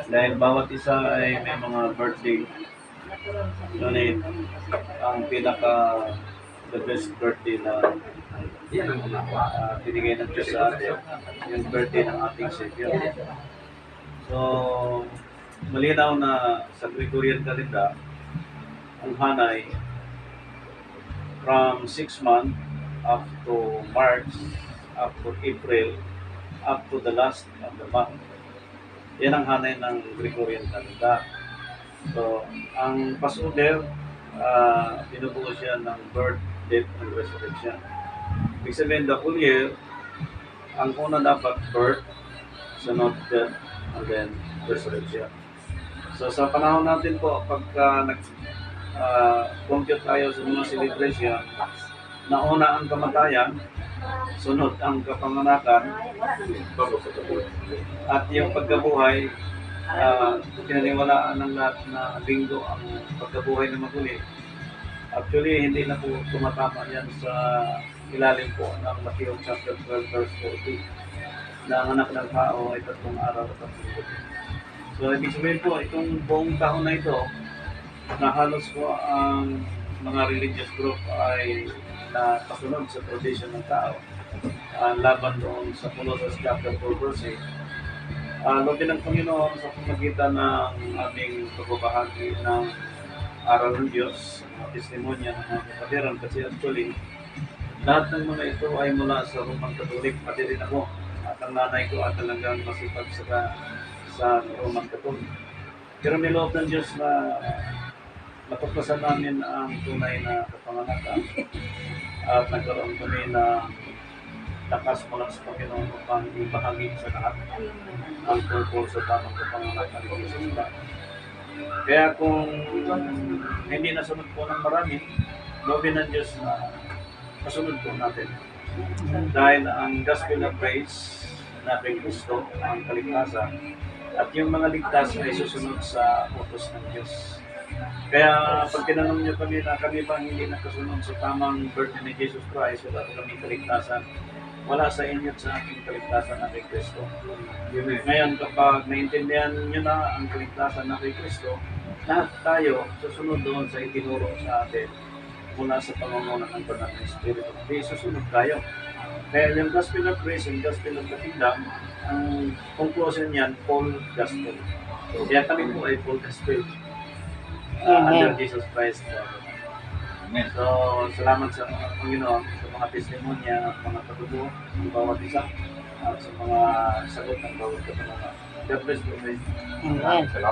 Dahil bawat isa ay may mga birthday. Ngunit ang pinaka the best birthday na binigay ng Diyos sa atin, yung birthday ng ating Savior. So, malinaw na sa Gregorian calendar, ang hanay from 6 months up to March, up to April, up to the last of the month. Yan ang hanay ng Gregorian calendar. So, ang Passover, binubuo siya ng birth, death, and resurrection. Ibig sabihin, the whole year, ang una dapat birth, sunod death, and then resurrection. So, sa panahon natin po, pagka compute tayo sa mga celebration, nauna ang kamatayan, sunod ang kapanganakan, at yung pagkabuhay, pinaniwalaan ng lahat na linggo ang pagkabuhay na maguli. Actually, hindi na po tumatama yan sa ilalim po ng Matthew chapter 12 verse 40 na ang anak ng tao ay 3 araw at 3 gabi. So, ibig sabihin po, itong buong taon na ito, na halos po ang mga religious group ay nakasunod sa tradition ng tao, laban doon sa Colossians chapter 4 verse 8. Lobby ng Panginoon sa pamagitan ng aming pagbabahagi ng aral ng Diyos, mga testimonya ng mga kapatiran, kasi actually, lahat ng mga ito ay mula sa Roman Catholic, pati rin ako. At ang nanay ko at talagang masipag sa Roman Catholic. Pero niloob ng Diyos na natuklasan namin ang tunay na kapanganakan at nagkaroon kami na lakas mula sa Panginoon upang ibahagi sa lahat ang tungkol sa tamang kapanganakan ng Jesus Christ. Kaya kung hindi nasunod po ng marami, lobby ng Diyos na masunod po natin. Dahil ang gospel of praise na kay Kristo, ang kaligtasan, at yung mga ligtas ay susunod sa utos ng Diyos. Kaya pag tinanong niyo kami na kami ba hindi nakasunod sa tamang birthday ni Jesus Christ, wala kami kaligtasan, wala sa inyo at sa aking kaligtasan na kay Kristo. Ngayon, kapag naintindihan nyo na ang kaligtasan na kay Kristo, lahat tayo susunod doon sa itinuro sa atin mula sa pangunguna ng Banal na Espiritu. Di susunod tayo. Kaya yung Gospel of Grace and Gospel of the Kingdom, ang conclusion niyan, full gospel. Kaya kami po ay full gospel under Jesus Christ. So, salamat sa mga Panginoon, sa mga testimonya, mga patutuo ng bawat isa, at sa mga sagot ng bawat katanungan. God bless you. Amen.